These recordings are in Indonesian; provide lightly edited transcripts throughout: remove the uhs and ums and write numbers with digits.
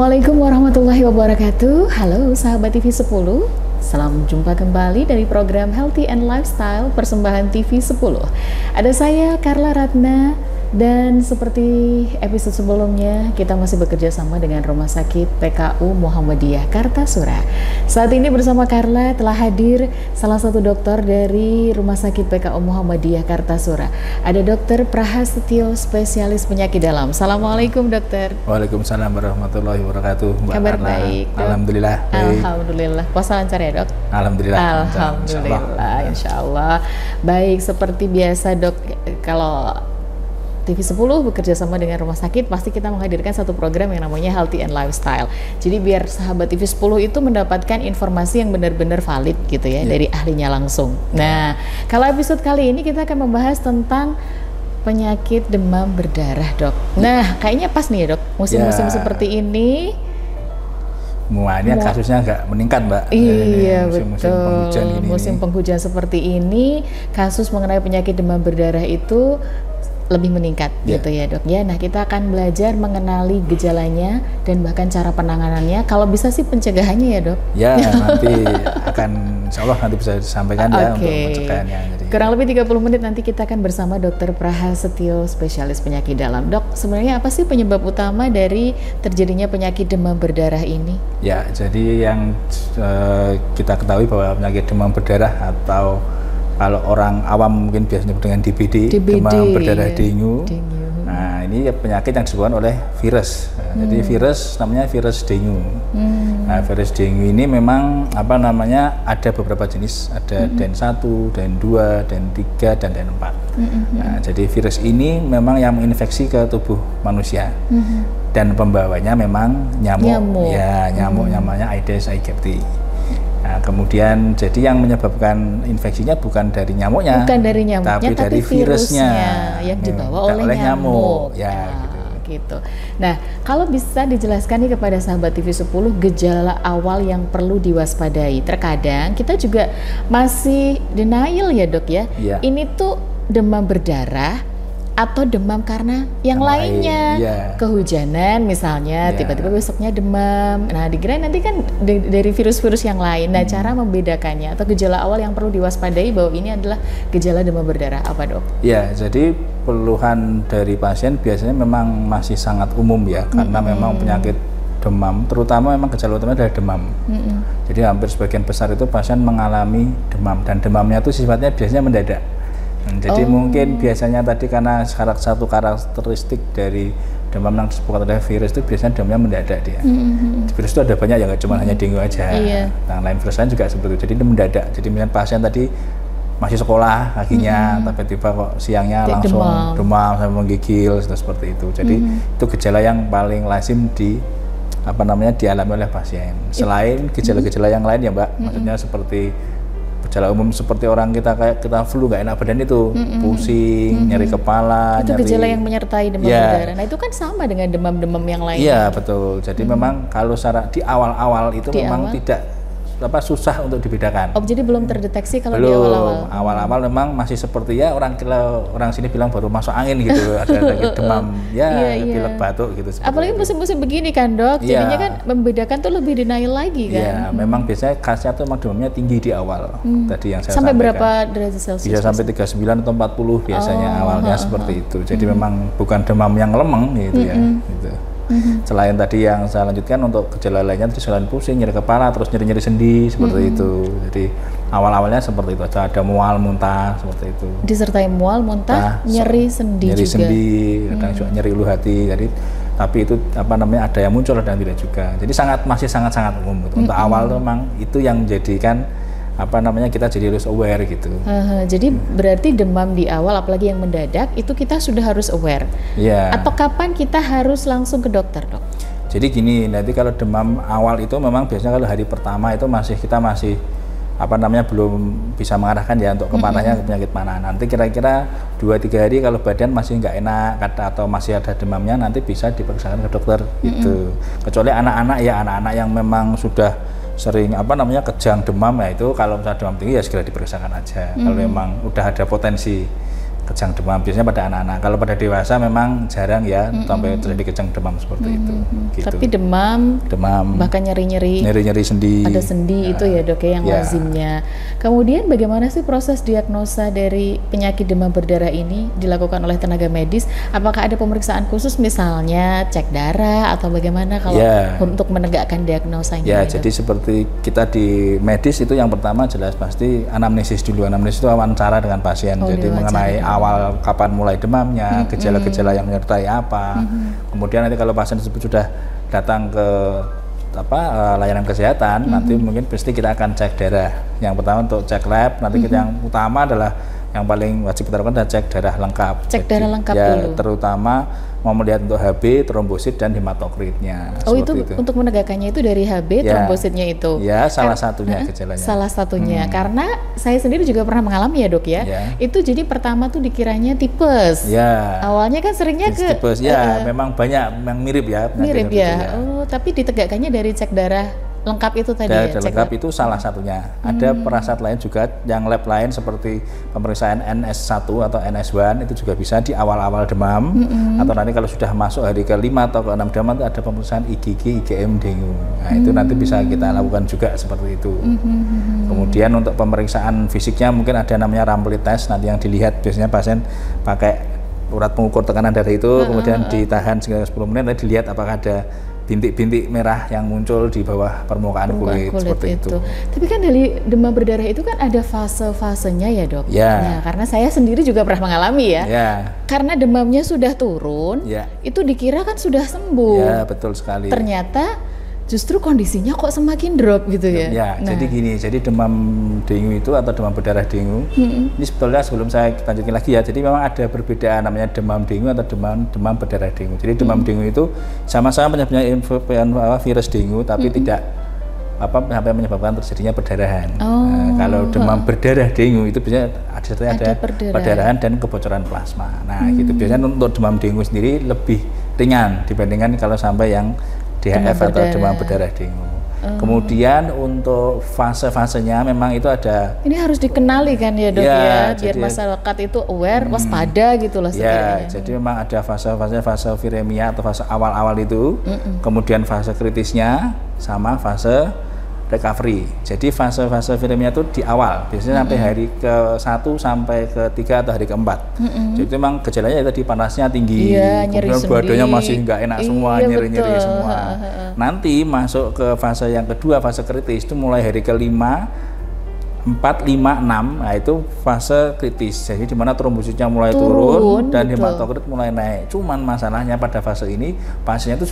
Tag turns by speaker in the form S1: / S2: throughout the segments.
S1: Assalamualaikum warahmatullahi wabarakatuh. Halo sahabat TV 10. Salam jumpa kembali dari program Healthy and Lifestyle persembahan TV 10. Ada saya Carla Ratna. Dan seperti episode sebelumnya, kita masih bekerja sama dengan Rumah Sakit PKU Muhammadiyah Kartasura. Saat ini bersama Carla telah hadir salah satu dokter dari Rumah Sakit PKU Muhammadiyah Kartasura. Ada Dokter Prahastyo, spesialis penyakit dalam. Assalamualaikum dokter.
S2: Waalaikumsalam warahmatullahi wabarakatuh.
S1: Kabar baik dok?
S2: Alhamdulillah.
S1: Alhamdulillah. Puasa lancar ya dok?
S2: Alhamdulillah.
S1: Alhamdulillah, insya Allah. Baik, seperti biasa dok, kalau TV 10 bekerja sama dengan rumah sakit, pasti kita menghadirkan satu program yang namanya Healthy and Lifestyle. Jadi biar sahabat TV 10 itu mendapatkan informasi yang benar-benar valid gitu ya, dari ahlinya langsung. Nah, kalau episode kali ini kita akan membahas tentang penyakit demam berdarah dok. Nah, kayaknya pas nih ya dok, musim-musim seperti ini.
S2: Semuanya kasusnya agak meningkat mbak.
S1: Iya
S2: musim
S1: betul, musim penghujan seperti ini, kasus mengenai penyakit demam berdarah itu lebih meningkat gitu ya dok ya. Nah, kita akan belajar mengenali gejalanya dan bahkan cara penanganannya. Kalau bisa sih pencegahannya ya dok.
S2: Ya nanti akan insya Allah nanti bisa disampaikan ya untuk pencegahannya. Jadi,
S1: kurang lebih 30 menit nanti kita akan bersama Dokter Prahastyo, spesialis penyakit dalam. Dok, sebenarnya apa sih penyebab utama dari terjadinya penyakit demam berdarah ini? Ya,
S2: jadi yang kita ketahui bahwa penyakit demam berdarah atau kalau orang awam mungkin biasanya dengan DBD, demam berdarah dengue. Nah, ini penyakit yang disebabkan oleh virus. Nah, jadi virus namanya virus dengue. Nah, virus dengue ini memang ada beberapa jenis, ada DEN 1, DEN 2, DEN 3 dan DEN 4. Nah, jadi virus ini memang yang menginfeksi ke tubuh manusia. Dan pembawanya memang nyamuk. Ya, nyamuk namanya Aedes aegypti. Nah, kemudian jadi yang menyebabkan infeksinya bukan dari nyamuknya, tapi dari virusnya
S1: yang dibawa oleh nyamuk.
S2: Ya,
S1: gitu. Nah, kalau bisa dijelaskan nih kepada sahabat TV 10 gejala awal yang perlu diwaspadai. Terkadang kita juga masih denial ya dok ya. Ini tuh demam berdarah atau demam karena yang lainnya, kehujanan misalnya, tiba-tiba besoknya demam. Nah, dikira nanti kan dari virus-virus yang lain. Nah, cara membedakannya atau gejala awal yang perlu diwaspadai bahwa ini adalah gejala demam berdarah apa dok?
S2: Ya, jadi keluhan dari pasien biasanya memang masih sangat umum ya, karena memang penyakit demam, terutama memang gejala utamanya adalah demam. Jadi hampir sebagian besar itu pasien mengalami demam, dan demamnya itu sifatnya biasanya mendadak. Jadi mungkin biasanya tadi karena satu karakteristik dari demam yang disebabkan oleh virus itu biasanya demamnya mendadak dia. Virus itu ada banyak ya, nggak cuma hanya dengue aja. Nah, lain virus lain juga seperti itu. Jadi itu mendadak. Jadi misalnya pasien tadi masih sekolah paginya, tiba-tiba kok siangnya langsung demam sampai menggigil seperti itu. Jadi itu gejala yang paling lazim dialami oleh pasien. Selain gejala-gejala yang lain ya mbak, maksudnya seperti gejala umum seperti orang kita flu nggak enak badan itu, pusing, nyeri kepala,
S1: itu gejala yang menyertai demam berdarah. Nah, itu kan sama dengan demam-demam yang lain.
S2: Iya betul. Jadi memang kalau di awal-awal itu memang tidak susah untuk dibedakan.
S1: Jadi belum terdeteksi kalau di
S2: awal-awal. Awal-awal memang masih seperti ya orang sini bilang baru masuk angin gitu, ada demam, pilek batuk gitu.
S1: Apalagi musim-musim begini kan dok, jadinya kan membedakan tuh lebih denial lagi kan.
S2: Iya, memang biasanya khasnya tuh memang demamnya tinggi di awal. Tadi yang saya
S1: sampai
S2: sampaikan.
S1: Berapa derajat Celcius?
S2: Bisa sampai 39 atau 40 biasanya awalnya seperti itu. Jadi memang bukan demam yang lemeng gitu ya. Gitu. Selain tadi yang saya lanjutkan untuk gejala lainnya, selain pusing, nyeri kepala, terus nyeri-nyeri sendi seperti itu. Jadi awal-awalnya seperti itu, ada mual, muntah seperti itu.
S1: Disertai mual, muntah, nyeri sendi juga.
S2: Nyeri sendi, kadang juga nyeri ulu hati. Jadi tapi itu ada yang muncul dan tidak juga. Jadi masih sangat umum gitu. Untuk awal tuh memang itu yang menjadikan kita jadi harus aware gitu.
S1: Jadi berarti demam di awal apalagi yang mendadak itu kita sudah harus aware. Atau kapan kita harus langsung ke dokter dok?
S2: Jadi gini, nanti kalau demam awal itu memang biasanya kalau hari pertama itu kita masih belum bisa mengarahkan ya untuk kemananya ke penyakit mana. Nanti kira-kira 2-3 hari kalau badan masih nggak enak atau masih ada demamnya, nanti bisa diperiksakan ke dokter gitu. Kecuali anak-anak yang memang sudah sering kejang demam, ya itu kalau misalnya demam tinggi ya segera diperiksakan aja. Kalau memang udah ada potensi kejang demam biasanya pada anak-anak. Kalau pada dewasa memang jarang ya sampai terjadi kejang demam seperti itu. Gitu.
S1: Tapi demam, bahkan nyeri-nyeri
S2: sendi,
S1: ada sendi itu ya dok ya yang lazimnya. Kemudian bagaimana sih proses diagnosa dari penyakit demam berdarah ini dilakukan oleh tenaga medis? Apakah ada pemeriksaan khusus misalnya cek darah atau bagaimana kalau untuk menegakkan diagnosanya?
S2: Ya, jadi seperti kita di medis itu yang pertama jelas pasti anamnesis dulu. Anamnesis itu wawancara dengan pasien. Jadi mengenai awal kapan mulai demamnya, gejala-gejala yang menyertai apa. Kemudian nanti kalau pasien tersebut sudah datang ke layanan kesehatan, nanti mungkin pasti kita akan cek darah. Yang pertama untuk cek lab, nanti yang utama adalah yang paling wajib kita lakukan adalah cek darah lengkap.
S1: Cek darah lengkap
S2: ya,
S1: dulu.
S2: Terutama mau melihat untuk HB, trombosit dan hematokritnya.
S1: Oh itu untuk menegakkannya itu dari HB, trombositnya itu?
S2: Ya, salah satunya gejalanya.
S1: Salah satunya, karena saya sendiri juga pernah mengalami ya dok ya. Itu jadi pertama tuh dikiranya tipes. Awalnya kan seringnya ke
S2: tipes. Memang banyak yang mirip ya.
S1: Mirip ya. Oh, tapi ditegakkannya dari cek darah lengkap itu tadi ya?
S2: Lengkap itu salah satunya. Ada perasaan lain juga, yang lab lain seperti pemeriksaan NS1 atau NS1 itu juga bisa di awal-awal demam, atau nanti kalau sudah masuk hari ke-5 atau ke-6 demam itu ada pemeriksaan IgG, IgM dengue. Nah itu nanti bisa kita lakukan juga seperti itu. Kemudian untuk pemeriksaan fisiknya mungkin ada namanya Rampli test, nanti yang dilihat biasanya pasien pakai urat pengukur tekanan darah itu, kemudian ditahan sekitar 10 menit, nanti dilihat apakah ada bintik-bintik merah yang muncul di bawah permukaan kulit seperti itu.
S1: Tapi kan dari demam berdarah itu kan ada fase-fasenya ya dok? Nah, karena saya sendiri juga pernah mengalami ya. Karena demamnya sudah turun, itu dikira kan sudah sembuh.
S2: Ya, betul sekali.
S1: Ternyata justru kondisinya kok semakin drop gitu ya.
S2: Jadi gini, jadi demam dengue itu atau demam berdarah dengue, ini sebetulnya sebelum saya lanjutin lagi ya, jadi memang ada perbedaan namanya demam dengue atau demam berdarah dengue. Jadi demam dengue itu sama-sama menyebabkan virus dengue, tapi tidak sampai menyebabkan terjadinya perdarahan. Kalau demam berdarah dengue itu biasanya ada perdarahan dan kebocoran plasma. Nah, gitu biasanya untuk demam dengue sendiri lebih ringan dibandingkan kalau sampai yang DHF atau demam berdarah dengue. Kemudian untuk fase-fasenya memang itu ada. Ini
S1: harus dikenali kan ya dok ya, biar masyarakat itu aware, waspada gitu loh
S2: sekiranya. Jadi memang ada fase viremia atau fase awal-awal itu, kemudian fase kritisnya sama fase recovery. Jadi fase-fase viremia itu di awal, biasanya sampai hari ke-1 sampai ke-3 atau hari ke-4. Jadi memang gejalanya itu panasnya tinggi, kemudian badannya masih nggak enak semua, nyeri-nyeri semua. Nanti masuk ke fase yang kedua, fase kritis itu mulai hari ke-5, 4, 5, 6, nah itu fase kritis. Jadi di mana trombositnya mulai turun dan hematokrit mulai naik. Cuman masalahnya pada fase ini pasiennya itu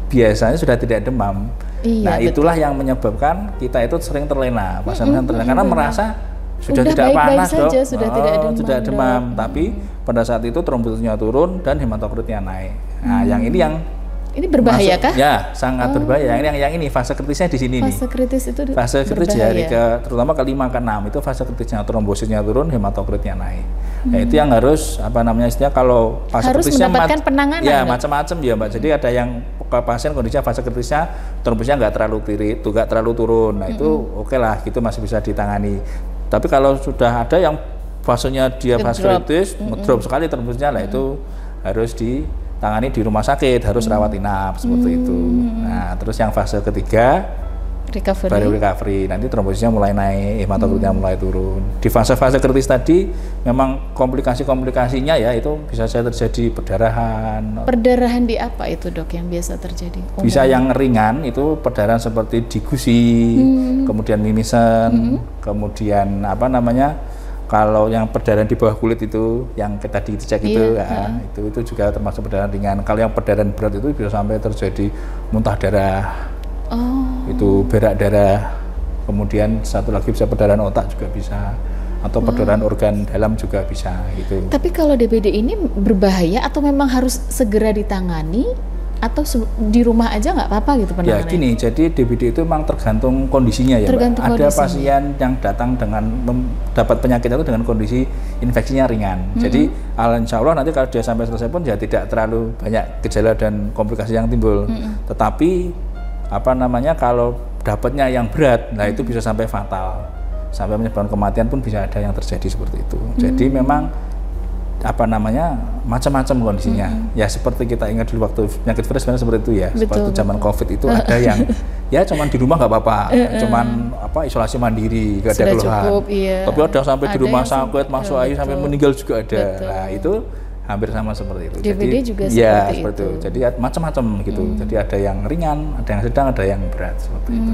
S2: biasanya sudah tidak demam. Nah itulah yang menyebabkan kita itu sering terlena, pasien terlena karena merasa sudah tidak panas dok, sudah demam, tapi pada saat itu trombositnya turun dan hematokritnya naik. Nah ini
S1: berbahaya kah?
S2: Ya, sangat berbahaya. Yang ini fase kritisnya di sini.
S1: Fase kritis itu
S2: fase kritis dari terutama ke-5 ke-6 itu fase kritisnya, trombositnya turun, hematokritnya naik. Nah, itu yang harus kalau fase
S1: harus
S2: kritisnya
S1: mendapatkan penanganan.
S2: Ya, macam-macam ya, Mbak. Jadi ada yang pasien kondisinya fase kritisnya trombositnya nggak terlalu turun. Nah, itu oke lah, gitu masih bisa ditangani. Tapi kalau sudah ada yang fasenya dia fase kritis, ngedrop sekali trombositnya, lah itu harus ditangani di rumah sakit, harus rawat inap seperti itu. Nah, terus yang fase ketiga baru recovery, nanti trombositnya mulai naik, hematokritnya mulai turun. Di fase-fase kritis tadi memang komplikasinya ya itu bisa saja terjadi perdarahan.
S1: Perdarahan di apa itu dok yang biasa terjadi?
S2: Bisa yang ringan itu perdarahan seperti di gusi, kemudian mimisen, kemudian kalau yang perdarahan di bawah kulit itu yang kita dicek itu itu juga termasuk perdarahan ringan. Kalau yang perdarahan berat itu bisa sampai terjadi muntah darah. Itu berak darah, kemudian satu lagi bisa perdarahan otak juga bisa, atau perdarahan organ dalam juga bisa gitu.
S1: Tapi kalau DBD ini berbahaya atau memang harus segera ditangani atau di rumah aja nggak apa-apa gitu penanganannya?
S2: Ya gini, jadi DBD itu memang tergantung kondisinya ya Mbak. Ada pasien yang datang dengan mendapat penyakit itu dengan kondisi infeksinya ringan. Jadi insya Allah nanti kalau dia sampai selesai pun ya tidak terlalu banyak gejala dan komplikasi yang timbul. Tetapi kalau dapatnya yang berat, nah itu bisa sampai fatal, sampai menyebabkan kematian pun bisa ada yang terjadi seperti itu. Jadi memang apa namanya macam-macam kondisinya. Ya seperti kita ingat dulu waktu penyakit virus sebenarnya seperti itu ya. Waktu zaman COVID itu ada yang ya cuman di rumah nggak apa-apa, cuman apa isolasi mandiri, nggak ada keluhan.
S1: Cukup, iya.
S2: Tapi ada sampai di rumah sakit, masuk ICU sampai meninggal juga ada.
S1: Betul.
S2: Nah itu hampir sama seperti itu.
S1: DBD
S2: jadi,
S1: juga
S2: ya,
S1: seperti itu.
S2: Jadi macam-macam gitu. Jadi ada yang ringan, ada yang sedang, ada yang berat seperti itu.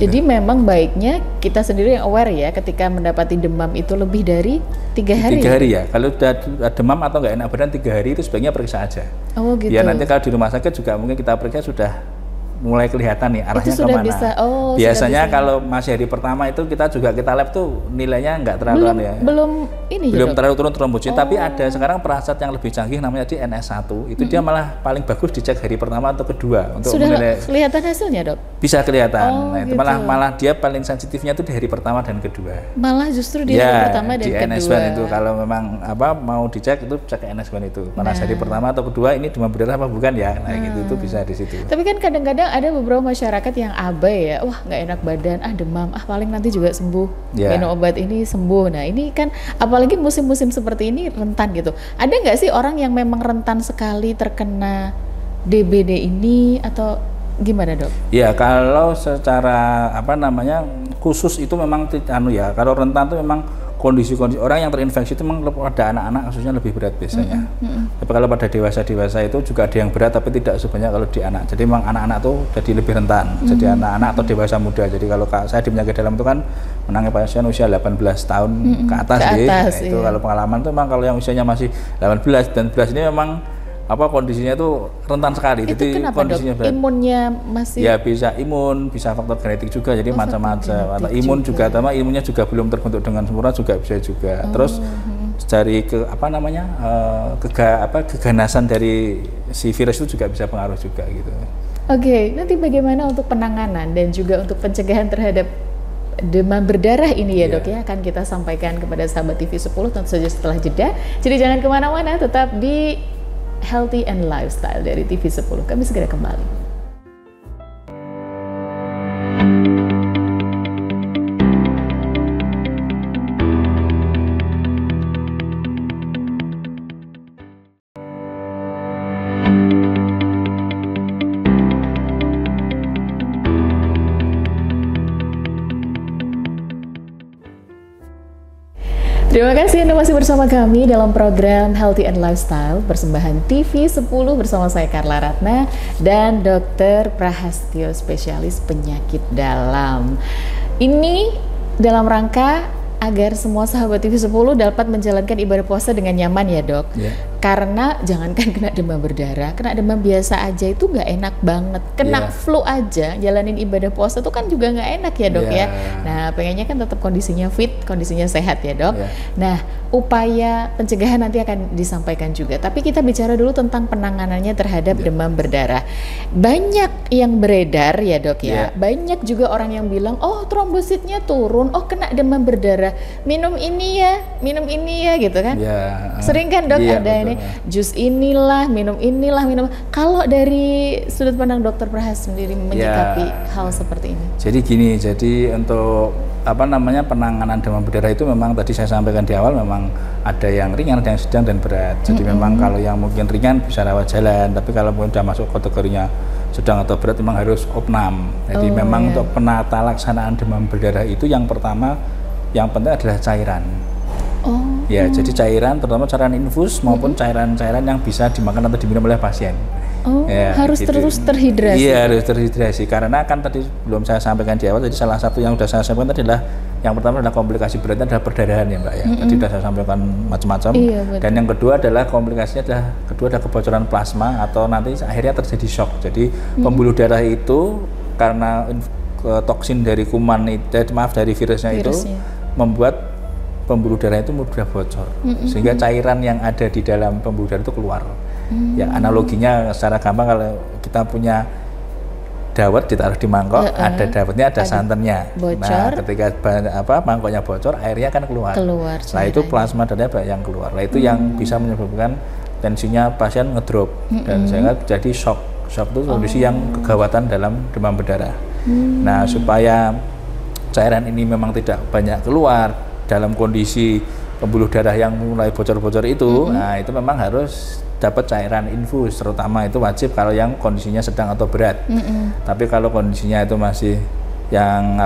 S1: Jadi memang baiknya kita sendiri yang aware ya ketika mendapati demam itu lebih dari 3 hari.
S2: 3 hari ya. Kalau udah demam atau nggak enak badan 3 hari itu sebaiknya periksa aja.
S1: Oh gitu.
S2: Ya nanti kalau di rumah sakit juga mungkin kita periksa sudah mulai kelihatan nih arahnya
S1: itu sudah
S2: kemana.
S1: Bisa,
S2: biasanya
S1: sudah bisa.
S2: kalau masih hari pertama itu kita lab tuh nilainya nggak terlalu ya. Belum terlalu turun trombosit, tapi ada sekarang perasat yang lebih canggih namanya di NS1. Itu dia malah paling bagus dicek hari pertama atau kedua untuk
S1: sudah
S2: menilai.
S1: Kelihatan hasilnya, Dok?
S2: Bisa kelihatan. Nah, itu
S1: gitu.
S2: malah dia paling sensitifnya itu di hari pertama dan kedua.
S1: Malah justru di hari pertama dan
S2: di
S1: kedua.
S2: NS1 itu kalau memang mau dicek itu cek NS1 itu. Mana hari pertama atau kedua ini demam berdarah apa bukan ya? Nah, gitu itu bisa di situ.
S1: Tapi kan kadang-kadang ada beberapa masyarakat yang abai ya, wah nggak enak badan, demam, paling nanti juga sembuh, minum obat ini sembuh. Nah ini kan apalagi musim-musim seperti ini rentan gitu. Ada nggak sih orang yang memang rentan sekali terkena DBD ini atau gimana, Dok?
S2: Ya kalau secara khusus itu memang ya kalau rentan itu memang kondisi-kondisi orang yang terinfeksi itu memang pada anak-anak kasusnya lebih berat biasanya. Tapi kalau pada dewasa-dewasa itu juga ada yang berat tapi tidak sebanyak kalau di anak. Jadi memang anak-anak tuh jadi lebih rentan. Jadi anak-anak atau dewasa muda. Jadi kalau saya di penyakit dalam itu kan menangani pasien usia 18 tahun ke atas, nah, itu kalau pengalaman tuh memang kalau yang usianya masih 18 dan 11 ini memang kondisinya itu rentan sekali.
S1: Itu
S2: jadi
S1: kenapa,
S2: kondisinya
S1: Dok? Imunnya masih
S2: ya bisa faktor genetik juga, jadi macam-macam. Atau imun juga, sama imunnya juga belum terbentuk dengan sempurna juga bisa juga. Terus dari keganasan dari si virus itu juga bisa pengaruh juga gitu.
S1: Oke, nanti bagaimana untuk penanganan dan juga untuk pencegahan terhadap demam berdarah ini ya, Dok ya, akan kita sampaikan kepada sahabat TV 10 tentu saja setelah jeda. Jadi jangan kemana-mana, tetap di Healthy and Lifestyle dari TV 10. Kami segera kembali. Terima kasih Anda masih bersama kami dalam program Healthy and Lifestyle persembahan TV 10 bersama saya Carla Ratna dan Dr. Prahastyo, spesialis penyakit dalam. Ini dalam rangka agar semua sahabat TV 10 dapat menjalankan ibadah puasa dengan nyaman ya, Dok. Karena jangankan kena demam berdarah, kena demam biasa aja itu nggak enak banget. Kena flu aja, jalanin ibadah puasa itu kan juga nggak enak ya, Dok ya. Nah, pengennya kan tetap kondisinya fit, kondisinya sehat ya, Dok. Nah, upaya pencegahan nanti akan disampaikan juga. Tapi kita bicara dulu tentang penanganannya terhadap demam berdarah. Banyak yang beredar ya, Dok ya. Banyak juga orang yang bilang, oh trombositnya turun, oh kena demam berdarah. Minum ini ya gitu kan. Sering kan, Dok, ada ini jus inilah, minum. Kalau dari sudut pandang Dokter Prahas sendiri menyikapi hal seperti ini.
S2: Jadi gini, untuk penanganan demam berdarah itu memang tadi saya sampaikan di awal memang ada yang ringan, ada yang sedang dan berat. Jadi memang kalau yang mungkin ringan bisa rawat jalan, tapi kalau mungkin sudah masuk kategorinya sedang atau berat memang harus opnam. Jadi memang untuk penata laksanaan demam berdarah itu yang pertama yang penting adalah cairan. Jadi cairan, terutama cairan infus maupun cairan-cairan yang bisa dimakan atau diminum oleh pasien.
S1: Harus
S2: gitu.
S1: Terus terhidrasi.
S2: Iya, harus terhidrasi. Karena kan tadi belum saya sampaikan di awal, jadi salah satu yang sudah saya sampaikan tadi adalah yang pertama adalah komplikasi beratnya adalah perdarahan ya, Mbak ya. Tadi sudah saya sampaikan macam-macam. Dan yang kedua adalah komplikasinya adalah kebocoran plasma atau nanti akhirnya terjadi shock. Jadi pembuluh darah itu karena toksin dari kuman dari virusnya itu membuat pembuluh darah itu mudah bocor, sehingga cairan yang ada di dalam pembuluh darah itu keluar. Ya analoginya secara gampang kalau kita punya dawet ditaruh di mangkok, ada dawetnya, ada santannya. Nah, ketika mangkoknya bocor, airnya akan keluar. Nah, itu plasma darahnya banyak yang keluar. Nah, itu yang bisa menyebabkan tensinya pasien ngedrop dan sehingga jadi shock. Shock itu kondisi yang kegawatan dalam demam berdarah. Nah, supaya cairan ini memang tidak banyak keluar dalam kondisi pembuluh darah yang mulai bocor-bocor itu, nah itu memang harus dapat cairan infus, terutama itu wajib kalau yang kondisinya sedang atau berat. Tapi kalau kondisinya itu masih yang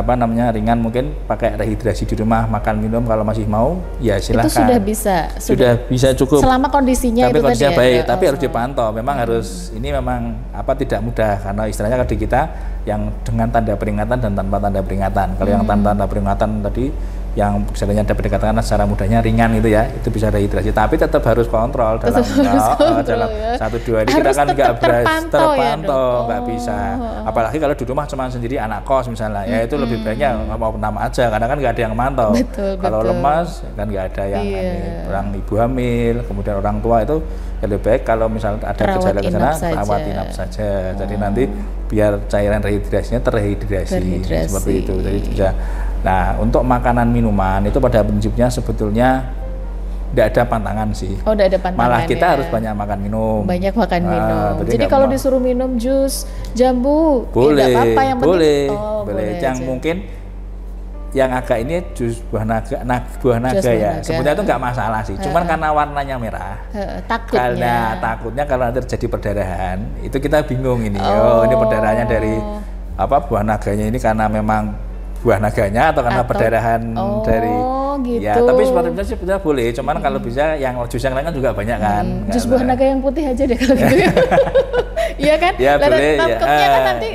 S2: ringan, mungkin pakai rehidrasi di rumah, makan minum kalau masih mau ya silakan.
S1: Itu sudah
S2: bisa cukup
S1: selama kondisinya
S2: tapi
S1: itu
S2: kondisinya
S1: tadi
S2: baik, tapi harus dipantau. Memang harus, ini memang tidak mudah karena istilahnya di kita yang dengan tanda peringatan dan tanpa tanda peringatan. Kalau yang tanpa tanda peringatan tadi yang misalnya dapat dikatakan secara mudahnya ringan itu ya, itu bisa rehidrasi, tapi tetap harus kontrol dalam dalam 1-2 hari kita kan nggak terpantau, nggak bisa. Apalagi kalau di rumah cuma sendiri anak kos misalnya, ya itu lebih baiknya mau nama aja karena kan nggak ada yang mantau. Kalau lemas kan nggak ada yang orang ibu hamil, kemudian orang tua itu lebih baik kalau misalnya ada gejala-gejala rawat inap saja. Jadi nanti biar cairan rehidrasinya terrehidrasi seperti itu. Jadi bisa. Nah, untuk makanan minuman itu pada prinsipnya sebetulnya tidak ada pantangan sih.
S1: Oh, tidak ada pantangan.
S2: Malah kita harus banyak makan minum.
S1: Banyak makan minum. Jadi kalau disuruh minum jus jambu,
S2: boleh,
S1: tidak apa-apa, yang
S2: boleh,
S1: penting,
S2: boleh. Yang mungkin yang agak ini jus buah naga ya. Sebetulnya itu nggak masalah sih. Cuman karena warnanya merah. Takutnya kalau nanti terjadi perdarahan, itu kita bingung ini. Ini perdarahannya dari buah naganya ini karena memang buah naganya atau karena perdarahan dari
S1: gitu.
S2: Ya, tapi sebenarnya boleh, cuman kalau bisa yang jus yang lain kan juga banyak kan.
S1: Jus buah naga yang putih aja deh kalau gitu. Iya kan?
S2: Ya, boleh,
S1: takutnya kan nanti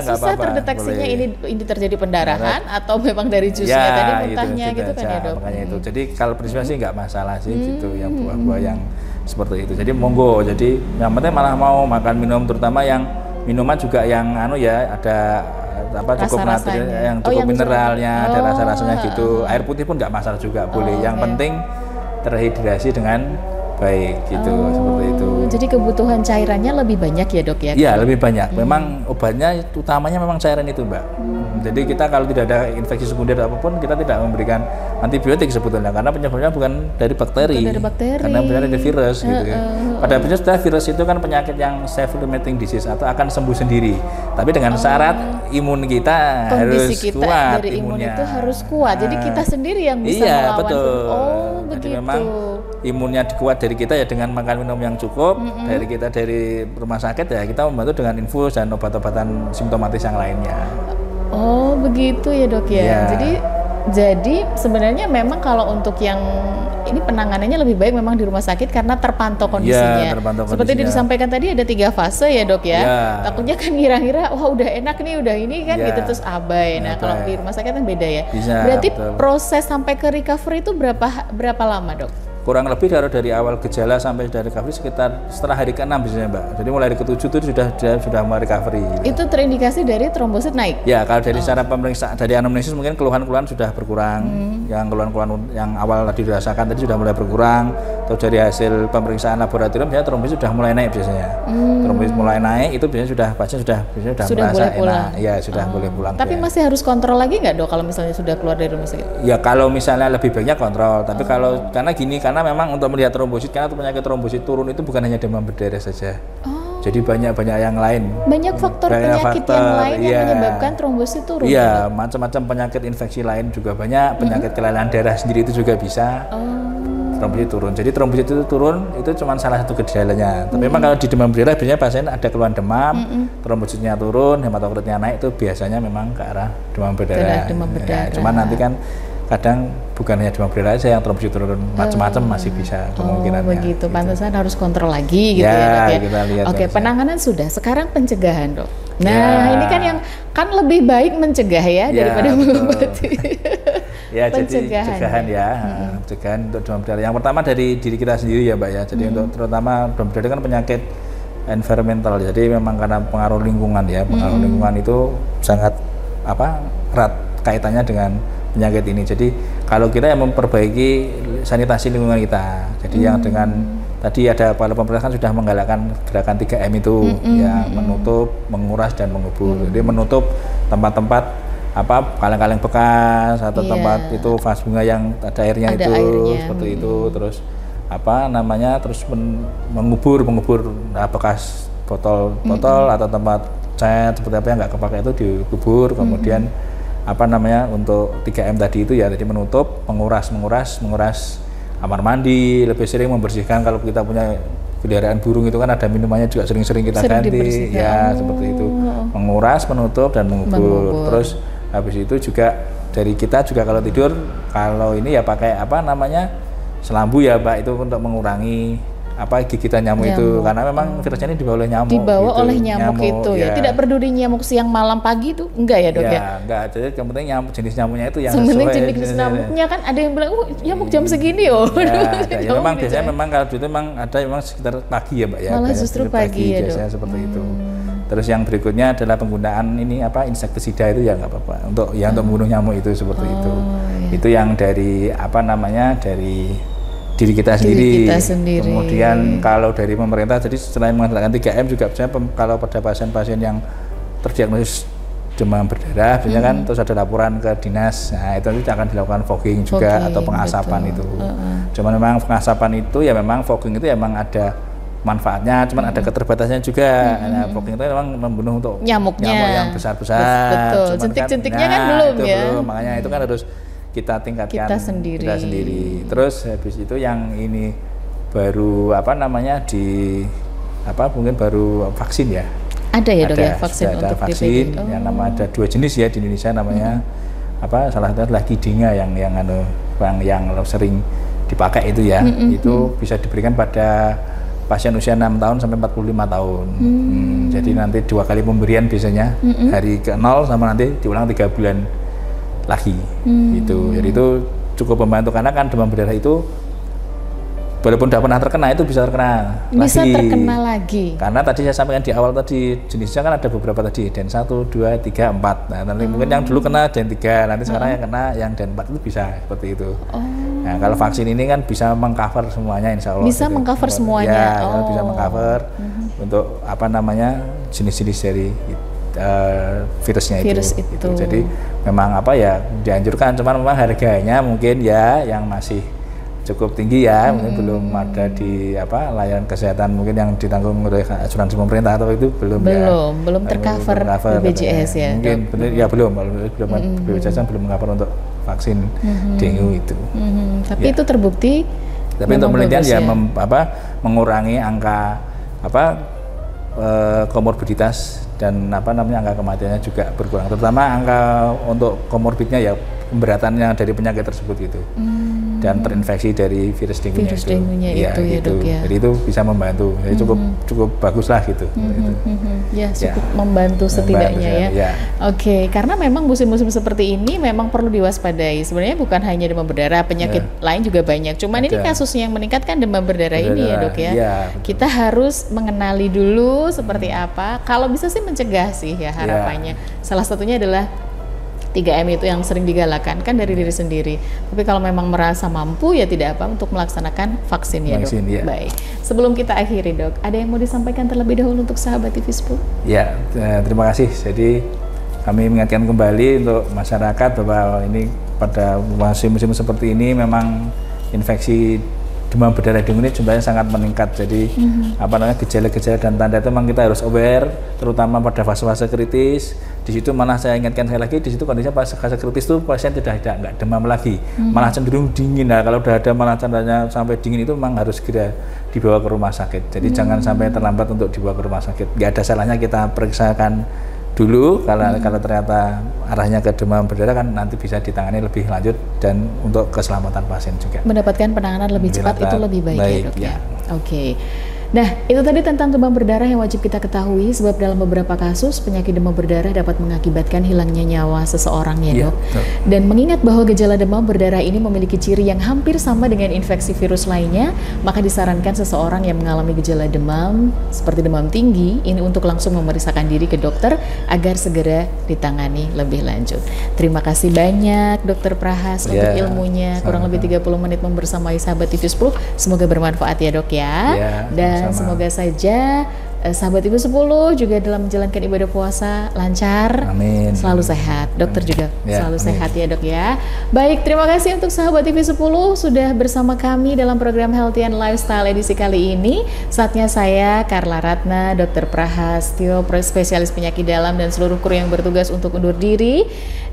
S1: susah
S2: apa-apa,
S1: terdeteksinya
S2: boleh.
S1: ini terjadi pendarahan atau memang dari jusnya tadi muntahnya gitu kan ya, Dok.
S2: Makanya itu. Jadi kalau prinsipnya sih nggak masalah sih gitu yang buah-buah yang seperti itu. Jadi monggo. Jadi yang penting malah mau makan minum, terutama yang minuman juga yang ada cukup natrium, yang cukup mineralnya, ada rasa-rasanya gitu. Air putih pun nggak masalah juga, boleh. Yang penting terhidrasi dengan baik gitu, seperti itu.
S1: Jadi kebutuhan cairannya lebih banyak ya, Dok ya?
S2: Iya, lebih banyak. Memang obatnya utamanya memang cairan itu, Mbak. Jadi kita kalau tidak ada infeksi sekunder apapun, kita tidak memberikan antibiotik sebetulnya karena penyebabnya bukan dari bakteri, karena benar dari virus gitu ya. Pada prinsipnya virus itu kan penyakit yang self-limiting disease atau akan sembuh sendiri. Tapi dengan syarat imun kita harus kuat,
S1: dari imun itu harus kuat. Jadi kita sendiri yang bisa melawan.
S2: Betul.
S1: Begitu.
S2: Jadi memang imunnya kuat dari kita ya dengan makan minum yang cukup, dari rumah sakit ya kita membantu dengan infus dan obat-obatan simptomatis yang lainnya. Oh begitu ya, Dok ya. Jadi sebenarnya memang kalau untuk yang ini penanganannya lebih baik memang di rumah sakit karena terpantau kondisinya. Seperti disampaikan tadi ada 3 fase ya, Dok ya. Takutnya kan ngira-ngira wah udah enak nih, udah ini kan gitu terus abai. Nah kalau di rumah sakit kan beda ya. Berarti proses sampai ke recovery itu berapa lama, Dok? Kurang lebih dari awal gejala sampai dari recovery sekitar setelah hari ke-6 biasanya, Mbak. Jadi mulai hari ke-7 itu sudah mulai recovery.
S1: Itu terindikasi dari trombosit naik?
S2: Ya, kalau dari secara pemeriksaan dari anamnesis mungkin keluhan-keluhan sudah berkurang. Yang keluhan-keluhan yang awal tadi dirasakan tadi sudah mulai berkurang. Atau dari hasil pemeriksaan laboratorium biasanya trombosit sudah mulai naik biasanya. Trombosit mulai naik itu biasanya pasien sudah merasa enak. Iya, sudah boleh pulang.
S1: Tapi masih harus kontrol lagi nggak, Dok, kalau misalnya sudah keluar dari rumah sakit?
S2: Ya, kalau misalnya lebih baiknya kontrol. Tapi karena memang untuk melihat trombosit, karena penyakit trombosit turun itu bukan hanya demam berdarah saja. Jadi banyak yang lain. Banyak faktor
S1: penyakit yang lain yang menyebabkan trombosit turun.
S2: Iya, macam-macam penyakit infeksi lain juga banyak, penyakit kelainan darah sendiri itu juga bisa. Trombosit turun. Jadi trombosit itu turun itu cuma salah satu gejalanya. Tapi memang kalau di demam berdarah biasanya pasien ada keluhan demam, trombositnya turun, hematokritnya naik, itu biasanya memang ke arah demam berdarah. Cuman nanti kan kadang bukan hanya demam berdarah saja yang trombosit turun, macam-macam masih bisa kemungkinannya.
S1: Begitu, pantesan harus kontrol lagi gitu ya, Dok ya. Kita lihat. Oke, penanganan sudah, sekarang pencegahan, Dok. Nah, ini kan yang lebih baik mencegah ya daripada mengobati.
S2: Ya, jadi pencegahan pencegahan untuk demam berdarah. Yang pertama dari diri kita sendiri ya, Mbak ya. Jadi untuk terutama demam berdarah kan penyakit environmental. Jadi memang karena pengaruh lingkungan ya. Pengaruh lingkungan itu sangat erat kaitannya dengan penyakit ini. Jadi kalau kita yang memperbaiki sanitasi lingkungan kita, jadi yang dengan tadi ada kepala pemerintah kan sudah menggalakkan gerakan 3M itu, ya menutup, menguras dan mengubur. Jadi menutup tempat-tempat kaleng-kaleng bekas atau tempat itu vas bunga yang ada airnya seperti itu, terus terus mengubur bekas botol atau tempat cat seperti apa yang nggak kepakai itu dikubur, kemudian untuk 3M tadi itu ya, jadi menutup, menguras kamar mandi, lebih sering membersihkan. Kalau kita punya peliharaan burung itu kan ada minumannya juga sering-sering kita ganti, ya seperti itu. Menguras, menutup dan mengubur. Terus habis itu juga dari kita juga kalau tidur, kalau ini ya pakai apa namanya selambu ya Pak, itu untuk mengurangi apa gigitan nyamuk itu, karena memang virusnya ini dibawa oleh nyamuk.
S1: Dibawa gitu. Oleh nyamuk itu ya. Tidak peduli nyamuk siang malam pagi itu enggak ya Dok ya?
S2: Enggak, jadi yang penting nyamuk, jenis nyamuknya itu yang
S1: sesuai. Jenis nyamuknya kan ada yang bilang, nyamuk jam segini ya.
S2: Ya memang biasanya memang kalau itu memang ada memang sekitar pagi ya Mbak ya.
S1: Malah justru pagi ya Dok.
S2: Biasanya seperti itu. Terus yang berikutnya adalah penggunaan ini apa insektisida itu ya nggak apa-apa untuk untuk membunuh nyamuk itu seperti itu. Iya. Itu yang dari apa namanya dari diri kita sendiri. Kemudian kalau dari pemerintah, jadi selain mengatakan 3M juga misalnya kalau pada pasien-pasien yang terdiagnosis demam berdarah, biasanya kan terus ada laporan ke dinas, nah itu akan dilakukan fogging juga atau pengasapan itu. Cuman memang pengasapan itu ya memang fogging itu ya memang ada manfaatnya, cuman ada keterbatasannya juga. Nah, fogging itu memang membunuh untuk nyamuk yang besar-besar.
S1: Betul. Jentik-jentiknya kan belum ya.
S2: Belum, makanya itu kan harus kita tingkatkan kita sendiri. Terus habis itu yang ini baru apa namanya mungkin baru vaksin ya.
S1: Ada ya Dok ya vaksin
S2: ada untuk vaksin yang nama ada 2 jenis ya di Indonesia namanya salah satunya adalah Qdenga yang sering dipakai itu ya. Itu bisa diberikan pada pasien usia 6 tahun sampai 45 tahun. Jadi nanti 2 kali pemberian biasanya hari ke-0 sama nanti diulang 3 bulan lagi gitu. Jadi itu cukup membantu karena kan demam berdarah itu walaupun udah pernah terkena itu bisa terkena lagi. Karena tadi saya sampaikan di awal tadi jenisnya kan ada beberapa tadi den 1, 2, 3, 4. Nah, nanti mungkin yang dulu kena den 3, nanti sekarang yang kena yang den 4 itu bisa seperti itu. Nah, kalau vaksin ini kan bisa mengcover semuanya insya Allah.
S1: Bisa mengcover semuanya.
S2: Ya, bisa mengcover untuk apa namanya jenis-jenis dari virusnya itu. Jadi memang apa ya dianjurkan, cuman memang harganya mungkin ya yang masih cukup tinggi ya, mungkin belum ada di layanan kesehatan mungkin yang ditanggung oleh asuransi pemerintah atau itu belum
S1: tercover BPJS ya.
S2: Mungkin ya belum BPJS belum mengcover untuk vaksin dengue itu.
S1: Tapi itu terbukti.
S2: Tapi untuk penelitian ya mengurangi angka komorbiditas dan angka kematiannya juga berkurang, terutama angka untuk komorbidnya ya pemberatannya dari penyakit tersebut itu dan terinfeksi dari virus dengue-nya itu ya Dok ya. Jadi itu bisa membantu, jadi cukup bagus lah gitu.
S1: Ya cukup membantu setidaknya ya. Oke, karena memang musim-musim seperti ini memang perlu diwaspadai. Sebenarnya bukan hanya demam berdarah, penyakit lain juga banyak. Cuman ini kasusnya yang meningkatkan demam berdarah ini ya Dok ya. Kita harus mengenali dulu seperti apa. Kalau bisa sih mencegah sih ya harapannya. Salah satunya adalah 3M itu yang sering digalakan kan dari diri sendiri. Tapi kalau memang merasa mampu ya tidak apa untuk melaksanakan vaksin ya Dok. Baik. Sebelum kita akhiri Dok, ada yang mau disampaikan terlebih dahulu untuk sahabat TV 10?
S2: Ya, terima kasih. Jadi kami mengingatkan kembali untuk masyarakat bahwa ini pada musim-musim seperti ini memang infeksi demam berdarah dengue ini jumlahnya sangat meningkat. Jadi gejala-gejala dan tanda itu memang kita harus aware, terutama pada fase-fase kritis. Di situ malah saya ingatkan sekali lagi, di situ kondisinya pas fase kritis itu pasien tidak demam lagi, malah cenderung dingin. Nah, kalau udah ada malah tandanya sampai dingin itu memang harus segera dibawa ke rumah sakit. Jadi jangan sampai terlambat untuk dibawa ke rumah sakit. Nggak ada salahnya kita periksakan dulu, kalau ternyata arahnya ke demam berdarah kan nanti bisa ditangani lebih lanjut dan untuk keselamatan pasien juga.
S1: Mendapatkan penanganan lebih cepat itu lebih baik ya Dok ya. Oke. Nah, itu tadi tentang demam berdarah yang wajib kita ketahui, sebab dalam beberapa kasus penyakit demam berdarah dapat mengakibatkan hilangnya nyawa seseorang ya Dok. Dan mengingat bahwa gejala demam berdarah ini memiliki ciri yang hampir sama dengan infeksi virus lainnya, maka disarankan seseorang yang mengalami gejala demam seperti demam tinggi ini untuk langsung memeriksakan diri ke dokter agar segera ditangani lebih lanjut. Terima kasih banyak Dokter Prahas untuk ilmunya, kurang lebih 30 menit membersamai sahabat TV 10. Semoga bermanfaat ya Dok ya. Dan semoga saja sahabat Ibu 10 juga dalam menjalankan ibadah puasa lancar,
S2: Amin.
S1: Selalu sehat. Dokter
S2: Amin.
S1: juga
S2: Ya,
S1: selalu
S2: amin.
S1: sehat ya Dok ya. Baik, terima kasih untuk sahabat TV 10 sudah bersama kami dalam program Healthy and Lifestyle edisi kali ini. Saatnya saya Karla Ratna, Dr. Prahastyo, spesialis penyakit dalam dan seluruh kru yang bertugas untuk undur diri.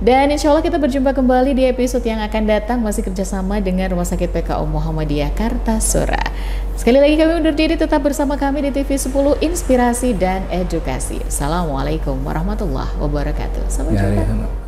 S1: Dan insya Allah kita berjumpa kembali di episode yang akan datang, masih kerjasama dengan Rumah Sakit PKU Muhammadiyah Kartasura. Sekali lagi kami undur diri, tetap bersama kami di TV 10, inspirasi dan edukasi. Assalamualaikum warahmatullahi wabarakatuh. Sampai jumpa.